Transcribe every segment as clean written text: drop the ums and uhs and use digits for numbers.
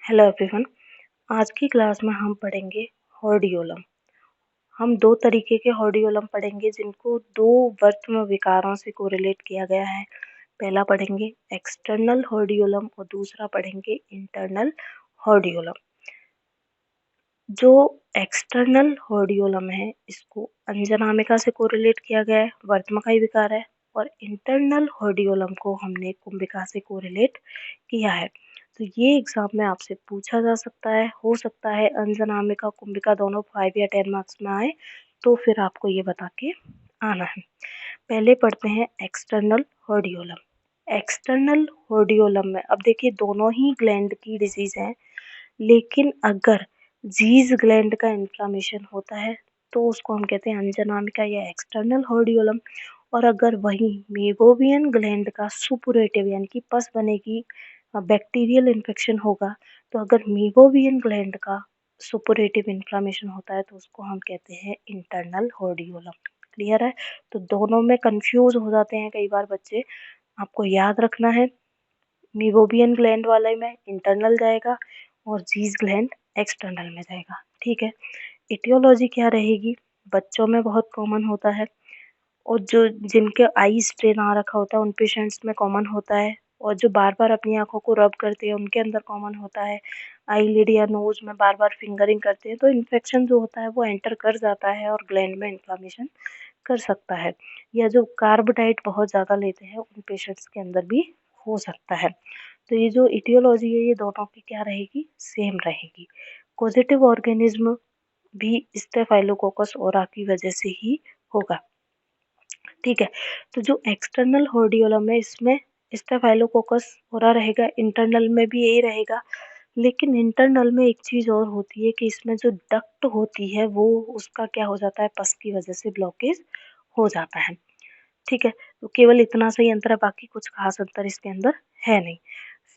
Hello everyone. आज की class में हम पढ़ेंगे हॉर्डियोलम। हम दो तरीके के हॉर्डियोलम पढ़ेंगे जिनको दो वर्तम विकारों से कोरिलेट किया गया है। पहला पढ़ेंगे एक्सटर्नल हॉर्डियोलम और दूसरा पढ़ेंगे इंटरनल हॉर्डियोलम। जो एक्सटर्नल हॉर्डियोलम है इसको अंजनामिका से कोरिलेट किया गया है, वर्तमकाई विकार है। और इंटरनल हॉर्डियोलम को हमने कुंभिका से कोरिलेट किया है। तो ये एग्जाम में आपसे पूछा जा सकता है, हो सकता है अंजनामिका कुंभिका दोनों 5 या 10 मार्क्स में आए, तो फिर आपको ये बता के आना है। पहले पढ़ते हैं एक्सटर्नल हॉर्डियोलम। एक्सटर्नल हॉर्डियोलम में अब देखिए दोनों ही ग्लैंड की डिजीज है, लेकिन अगर जीज ग्लैंड का इन्फ्लामेशन होता है तो उसको हम कहते हैं अंजनामिका या एक्सटर्नल हॉर्डियोलम। और अगर वही मेबोवियन ग्लैंड का सुपुरेटिव यानी कि पस बनेगी, बैक्टीरियल इन्फेक्शन होगा, तो अगर मेबोवियन ग्लैंड का सुपुरेटिव इन्फ्लामेशन होता है तो उसको हम कहते हैं इंटरनल हॉर्डियोलम। क्लियर है? तो दोनों में कंफ्यूज हो जाते हैं कई बार बच्चे। आपको याद रखना है मेबोवियन ग्लैंड वाले में इंटरनल जाएगा और जीज ग्लैंड एक्सटर्नल में जाएगा। ठीक है। इटियोलॉजी क्या रहेगी? बच्चों में बहुत कॉमन होता है, और जो जिनके आई स्ट्रेन आ रखा होता है उन पेशेंट्स में कॉमन होता है, और जो बार बार अपनी आंखों को रब करते हैं उनके अंदर कॉमन होता है। आई लिड या नोज में बार बार फिंगरिंग करते हैं तो इन्फेक्शन जो होता है वो एंटर कर जाता है और ग्लैंड में इन्फ्लामेशन कर सकता है। या जो कार्ब डाइट बहुत ज़्यादा लेते हैं उन पेशेंट्स के अंदर भी हो सकता है। तो ये जो इटियोलॉजी है ये दोनों की क्या रहेगी? सेम रहेगी। पॉजिटिव ऑर्गेनिज्म भी स्टेफाइलोकोकस ओरा की वजह से ही होगा। ठीक है। तो जो एक्सटर्नल हॉर्डियोलम है इसमें स्टेफाइलोकोकस ओरा रहेगा, इंटरनल में भी यही रहेगा। लेकिन इंटरनल में एक चीज और होती है कि इसमें जो डक्ट होती है वो उसका क्या हो जाता है, पस की वजह से ब्लॉकेज हो जाता है। ठीक है। तो केवल इतना सा ही अंतर है, बाकी कुछ खास अंतर इसके अंदर है नहीं।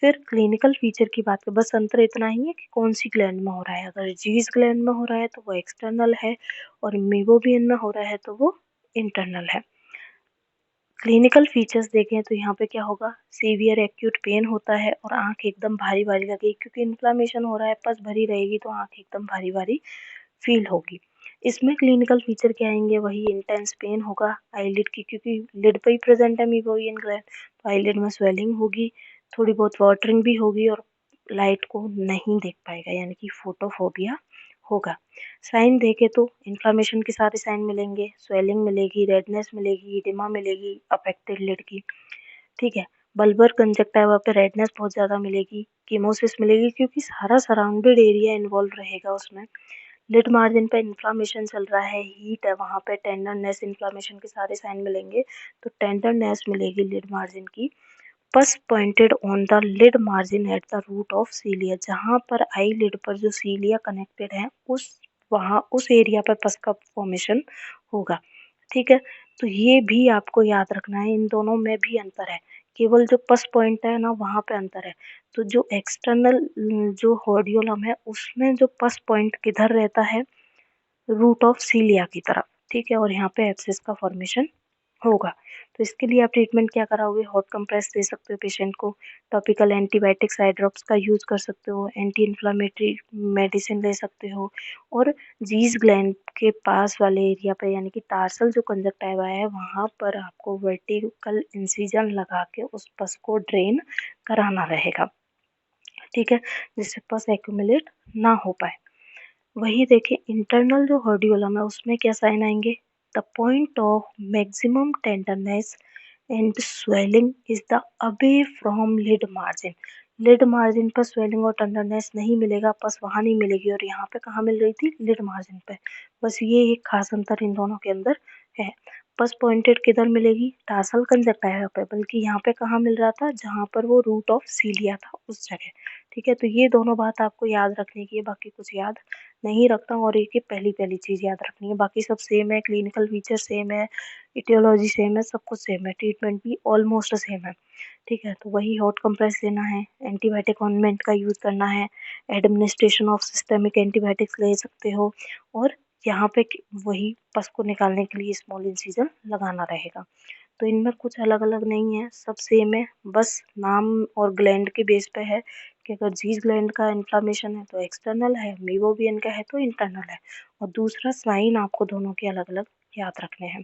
फिर क्लिनिकल फीचर की बात करें, बस अंतर इतना ही है कि कौन सी ग्लैंड में हो रहा है। अगर जीज ग्लैंड में हो रहा है तो वो एक्सटर्नल है, और मेबोवियन में हो रहा है तो वो इंटरनल है। क्लिनिकल फीचर्स देखें तो यहाँ पे क्या होगा, सीवियर एक्यूट पेन होता है और आंख एकदम भारी भारी लगेगी, क्योंकि इन्फ्लामेशन हो रहा है, पस भरी रहेगी तो आंख एकदम भारी भारी फील होगी। इसमें क्लिनिकल फीचर क्या आएंगे, वही इंटेंस पेन होगा आईलिड की, क्योंकि लिड पे ही प्रेजेंट है मेबोवियन ग्लैंड, तो आईलिड में स्वेलिंग होगी, थोड़ी बहुत वाटरिंग भी होगी, और लाइट को नहीं देख पाएगा यानी कि फोटोफोबिया होगा। साइन देखे तो इन्फ्लामेशन के सारे साइन मिलेंगे, स्वेलिंग मिलेगी, रेडनेस मिलेगी, इडिमा मिलेगी अफेक्टेड लिड की। ठीक है। बल्बर कंजक्टिवा पे रेडनेस बहुत ज़्यादा मिलेगी, कीमोसिस मिलेगी, क्योंकि सारा सराउंडेड एरिया इन्वॉल्व रहेगा उसमें। लिड मार्जिन पे इन्फ्लामेशन चल रहा है, हीट है वहाँ पे, टेंडरनेस, इन्फ्लामेशन के सारे साइन मिलेंगे, तो टेंडरनेस मिलेगी लिड मार्जिन की। Pus pointed on the lid margin at the root of cilia, जहाँ पर आई लिड पर जो सीलिया कनेक्टेड है उस एरिया पर पस का फॉर्मेशन होगा। ठीक है। तो ये भी आपको याद रखना है, इन दोनों में भी अंतर है, केवल जो पस पॉइंट है ना वहाँ पे अंतर है। तो जो एक्सटर्नल जो हॉर्डियोलम है उसमें जो पस पॉइंट किधर रहता है, रूट ऑफ सीलिया की तरफ। ठीक है। और यहाँ पे एब्सेस का फॉर्मेशन होगा। तो इसके लिए आप ट्रीटमेंट क्या कराओगे, हॉट कंप्रेस दे सकते हो पेशेंट को, टॉपिकल एंटीबायोटिक्स आई ड्रॉप्स का यूज कर सकते हो, एंटी इन्फ्लामेटरी मेडिसिन ले सकते हो, और जीज ग्लैंड के पास वाले एरिया पे यानी कि टार्सल जो कंजक्टिवा है वहाँ पर आपको वर्टिकल इंसिजन लगा के उस पस को ड्रेन कराना रहेगा। ठीक है। जिससे पस एक्यूमुलेट ना हो पाए। वही देखिए इंटरनल जो हॉर्डियोलम है उसमें क्या साइन आएंगे, the point of maximum tenderness and swelling is the away from lid margin. Lid margin पर स्वेलिंग और टेंडरनेस नहीं मिलेगा, बस वहां नहीं मिलेगी, और यहाँ पे कहाँ मिल रही थी, लिड मार्जिन पे। बस ये एक खास अंतर इन दोनों के अंदर है। बस पॉइंटेड किधर मिलेगी, टार्सल कंजक्टिवा पे, बल्कि यहाँ पे कहाँ मिल रहा था, जहाँ पर वो रूट ऑफ सीलिया था उस जगह। ठीक है। तो ये दोनों बात आपको याद रखने की है, बाकी कुछ याद नहीं रखता हूँ, और एक ही पहली पहली चीज याद रखनी है, बाकी सब सेम है, क्लिनिकल फीचर सेम है, इटियोलॉजी सेम है, सब कुछ सेम है, ट्रीटमेंट भी ऑलमोस्ट सेम है। ठीक है। तो वही हॉट कंप्रेस देना है, एंटीबायोटिक ऑइंटमेंट का यूज करना है, एडमिनिस्ट्रेशन ऑफ सिस्टेमिक एंटीबायोटिक्स ले सकते हो, और यहाँ पे वही पस को निकालने के लिए स्मॉल इंसिजन लगाना रहेगा। तो इनमें कुछ अलग अलग नहीं है, सब सेम है, बस नाम और ग्लैंड के बेस पे है कि अगर ज़ीज़ ग्लैंड का इन्फ्लेमेशन है तो एक्सटर्नल है, मीबोवियन का है तो इंटरनल है, और दूसरा साइन आपको दोनों के अलग-अलग याद रखने हैं।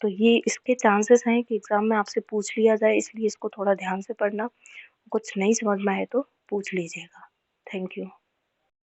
तो ये इसके चांसेस हैं कि एग्ज़ाम में आपसे पूछ लिया जाए, इसलिए इसको थोड़ा ध्यान से पढ़ना। कुछ नहीं समझ में आए तो पूछ लीजिएगा। Thank you.